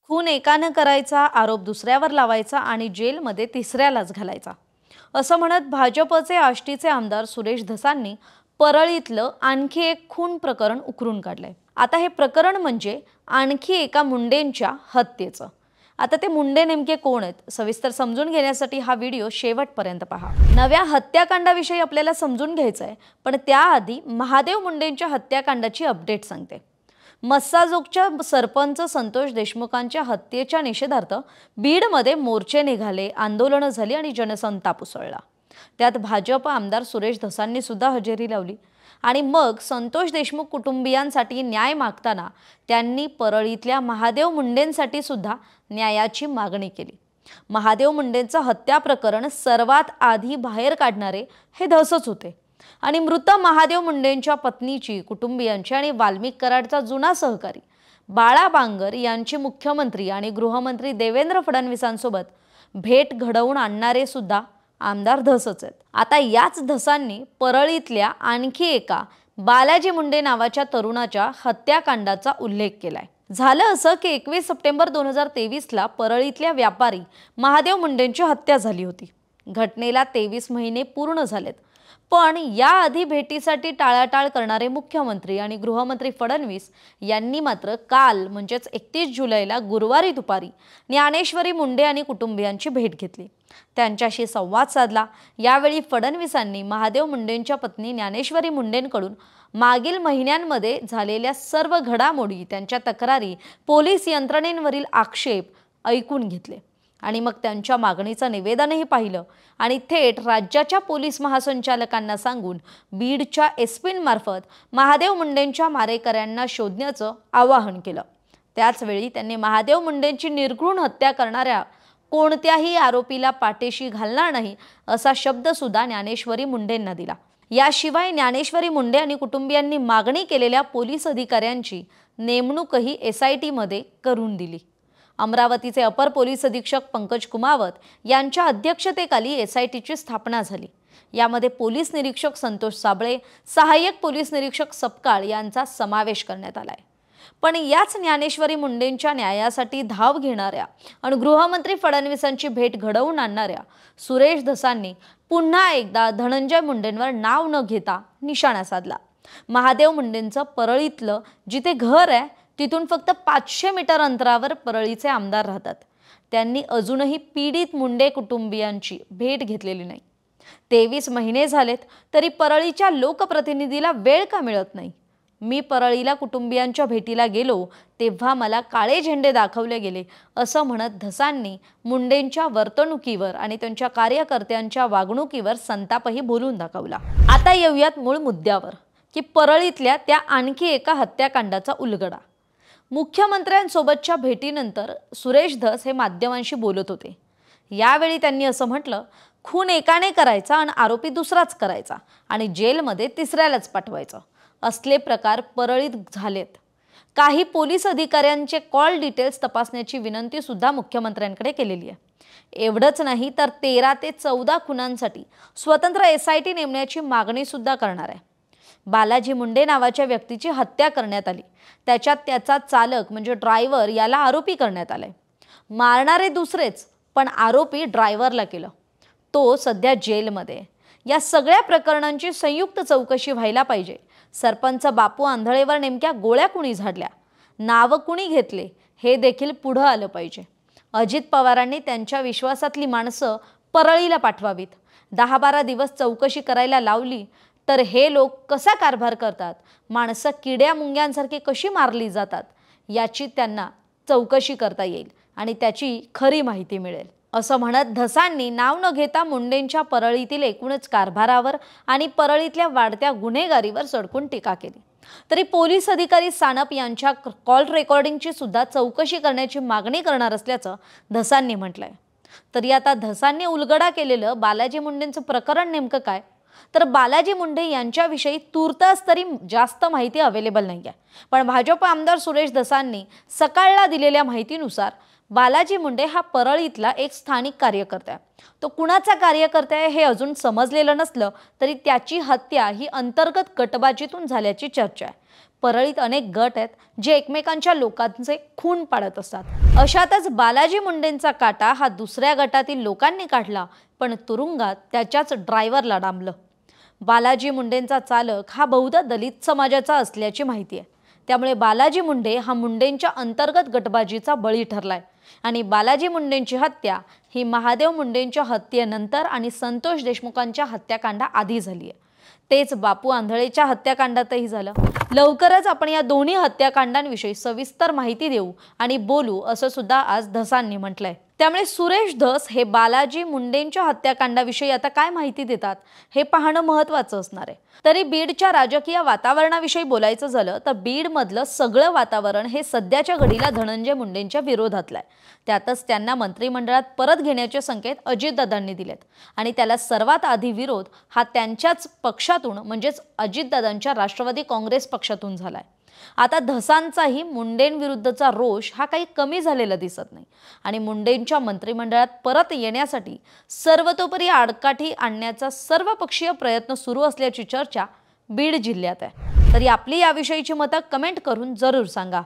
खून एकानं करायचा, आरोप दुसऱ्यावर लावायचा आणि जेलमध्ये तिसऱ्यालाच घालायचा, असं म्हणत भाजपचे आष्टीचे आमदार सुरेश धसांनी परळीतलं आणखी एक खून प्रकरण उकरून काढलंय। आता हे प्रकरण म्हणजे आणखी एका मुंडेंच्या हत्येचं। आता ते मुंडे नेमके कोण आहेत सविस्तर समजून घेण्यासाठी हा व्हिडिओ शेवटपर्यंत पहा। नव्या हत्याकांडाविषयी आपल्याला समजून घ्यायचं आहे, पण त्याआधी महादेव मुंडेंच्या हत्याकांडाची अपडेट सांगते। मस्साजोगच्या सरपंच संतोष देशमुखांच्या हत्येच्या निषेधार्थ बीडमध्ये मोर्चे निघाले, आंदोलनं झाली आणि जनसंताप उसळला। त्यात भाजप आमदार सुरेश धसांनी सुद्धा हजेरी लावली आणि मग संतोष देशमुख कुटुंबियांसाठी न्याय मागताना त्यांनी परळीतल्या महादेव मुंडेंसाठी सुद्धा न्यायाची मागणी केली। महादेव मुंडेंचं हत्या प्रकरण सर्वात आधी बाहेर काढणारे हे धसच होते आणि मृत महादेव मुंडेंच्या पत्नीची, कुटुंबियांची आणि वाल्मिक कराडचा जुना सहकारी बाळा बांगर यांची मुख्यमंत्री आणि गृहमंत्री देवेंद्र फडणवीसांसोबत भेट घडवून आणणारे सुद्धा आमदार धसच आहेत। आता याच धसांनी परळीतल्या आणखी एका बालाजी मुंडे नावाच्या तरुणाच्या हत्याकांडाचा उल्लेख केलाय। झालं असं की 21 सप्टेंबर 2023 ला परळीतल्या व्यापारी महादेव मुंडेंची हत्या झाली होती। घटनेला 23 महिने पूर्ण झालेत, पण याआधी भेटीसाठी टाळाटाळ करणारे मुख्यमंत्री आणि गृहमंत्री फडणवीस यांनी मात्र काल म्हणजेच 31 जुलैला गुरुवारी दुपारी ज्ञानेश्वरी मुंडे आणि कुटुंबियांची भेट घेतली, त्यांच्याशी संवाद साधला। यावेळी फडणवीसांनी महादेव मुंडेंच्या पत्नी ज्ञानेश्वरी मुंडेंकडून मागील महिन्यांमध्ये झालेल्या सर्व घडामोडी, त्यांच्या तक्रारी, पोलीस यंत्रणेवरील आक्षेप ऐकून घेतले आणि मग त्यांच्या मागणीचं निवेदनही पाहिलं आणि थेट राज्याच्या पोलीस महासंचालकांना सांगून बीडच्या एसपींमार्फत महादेव मुंडेंच्या मारेकऱ्यांना शोधण्याचं आवाहन केलं। त्याचवेळी त्यांनी महादेव मुंडेंची निर्घृण हत्या करणाऱ्या कोणत्याही आरोपीला पाठीशी घालणार नाही असा शब्द सुद्धा ज्ञानेश्वरी मुंडेंना दिला। याशिवाय ज्ञानेश्वरी मुंडे आणि कुटुंबियांनी मागणी केलेल्या पोलीस अधिकाऱ्यांची नेमणूकही SIT मध्ये करून दिली। अमरावतीचे अपर पोलीस अधीक्षक पंकज कुमावत यांच्या अध्यक्षतेखाली SITची स्थापना झाली। यामध्ये पोलीस निरीक्षक संतोष साबळे, सहाय्यक पोलीस निरीक्षक सपकाळ यांचा समावेश करण्यात आलाय। पण याच ज्ञानेश्वरी मुंडेंच्या न्यायासाठी धाव घेणाऱ्या आणि गृहमंत्री फडणवीसांची भेट घडवून आणणाऱ्या सुरेश धसांनी पुन्हा एकदा धनंजय मुंडेंवर नाव न घेता निशाणा साधला। महादेव मुंडेंचं परळीतलं जिथे घर आहे तिथून फक्त 500 मीटर अंतरावर परळीचे आमदार राहतात। त्यांनी अजूनही पीडित मुंडे कुटुंबियांची भेट घेतलेली नाही। 23 महिने झालेत तरी परळीच्या लोकप्रतिनिधीला वेळ का मिळत नाही? मी परळीला कुटुंबियांच्या भेटीला गेलो तेव्हा मला काळे झेंडे दाखवले गेले, असं म्हणत धसांनी मुंडेंच्या वर्तणुकीवर आणि त्यांच्या कार्यकर्त्यांच्या वागणुकीवर संतापही बोलून दाखवला। आता येऊयात मूळ मुद्द्यावर की परळीतल्या त्या आणखी एका हत्याकांडाचा उलगडा। मुख्यमंत्र्यांसोबतच्या भेटीनंतर सुरेश धस हे माध्यमांशी बोलत होते। यावेळी त्यांनी असं म्हटलं, खून एकाने करायचा आणि आरोपी दुसराच करायचा आणि जेलमध्ये तिसऱ्यालाच पाठवायचं, असले प्रकार परळीत झालेत। काही पोलीस अधिकाऱ्यांचे कॉल डिटेल्स तपासण्याची विनंती सुद्धा मुख्यमंत्र्यांकडे केलेली आहे। एवढंच नाही तर 13 ते 14 खुनांसाठी स्वतंत्र SIT नेमण्याची मागणी सुद्धा करणार आहे। बालाजी मुंडे नावाच्या व्यक्तीची हत्या करण्यात आली, त्याच्यात त्याचा चालक म्हणजे ड्रायव्हर याला आरोपी करण्यात आलाय। मारणारे दुसरेच पण आरोपी ड्रायव्हरला केलं, तो सध्या जेलमध्ये। या सगळ्या प्रकरणांची संयुक्त चौकशी व्हायला पाहिजे। सरपंच बापू आंधळेवर नेमक्या गोळ्या कुणी झाडल्या, नाव कुणी घेतले हे देखील पुढे आलं पाहिजे। अजित पवारांनी त्यांच्या विश्वासातली माणसं परळीला पाठवावीत। 10-12 दिवस चौकशी करायला लावली तर हे लोक कसा कारभार करतात, माणसं किड्या मुंग्यांसारखी कशी मारली जातात याची त्यांना चौकशी करता येईल आणि त्याची खरी माहिती मिळेल, असं म्हणत धसांनी नाव न घेता मुंडेंच्या परळीतील एकूणच कारभारावर आणि परळीतल्या वाढत्या गुन्हेगारीवर सडकून टीका केली। तरी पोलीस अधिकारी सानप यांच्या कॉल रेकॉर्डिंगची सुद्धा चौकशी करण्याची मागणी करणार असल्याचं धसांनी म्हटलंय। तरी आता धसांनी उलगडा केलेलं बालाजी मुंडेंचं प्रकरण नेमकं काय? तर बालाजी मुंडे यांच्याविषयी तूर्तास तरी जास्त माहिती अवेलेबल नाही आहे, पण भाजप आमदार सुरेश धसांनी सकाळला दिलेल्या माहितीनुसार बालाजी मुंडे हा परळीतला एक स्थानिक कार्यकर्ता आहे। तो कुणाचा कार्यकर्ता आहे हे अजून समजलेलं नसलं तरी त्याची हत्या ही अंतर्गत गटबाजीतून झाल्याची चर्चा आहे। परळीत अनेक गट आहेत जे एकमेकांच्या लोकांचे खून पाडत असतात। अशातच बालाजी मुंडेंचा काटा हा दुसऱ्या गटातील लोकांनी काढला, पण तुरुंगात त्याच्याच ड्रायव्हरला डांबलं। बालाजी मुंडेंचा चालक हा बहुधा दलित समाजाचा असल्याची माहिती आहे। त्यामुळे बालाजी मुंडे हा मुंडेंच्या अंतर्गत गटबाजीचा बळी ठरलाय आणि बालाजी मुंडेंची हत्या ही महादेव मुंडेंच्या हत्येनंतर आणि संतोष देशमुखांच्या हत्याकांडाआधी झाली आहे। तेच बापू आंधळेच्या हत्याकांडातही झालं। लवकरच आपण या दोन्ही हत्याकांडांविषयी सविस्तर माहिती देऊ आणि बोलू असं सुद्धा आज धसांनी म्हटलंय। त्यामुळे सुरेश धस हे बालाजी मुंडेंच्या हत्याकांडाविषयी आता काय माहिती देतात हे पाहणं महत्त्वाचं असणार आहे। तरी बीडच्या राजकीय वातावरणाविषयी बोलायचं झालं तर बीडमधलं सगळं वातावरण हे सध्याच्या घडीला धनंजय मुंडेंच्या विरोधातलं आहे। त्यातच त्यांना मंत्रिमंडळात परत घेण्याचे संकेत अजितदादांनी दिलेत आणि त्याला सर्वात आधी विरोध हा त्यांच्याच पक्षातून म्हणजेच अजितदादांच्या राष्ट्रवादी काँग्रेस पक्षातून झालाय। आता धसांचाही मुंडेंविरुद्धचा रोष हा काही कमी झालेला दिसत नाही आणि मुंडेंच्या मंत्रिमंडळात परत येण्यासाठी सर्वतोपरी आडकाठी आणण्याचा सर्वपक्षीय प्रयत्न सुरू असल्याची चर्चा बीड जिल्ह्यात आहे। तरी आपली याविषयीची मतं कमेंट करून जरूर सांगा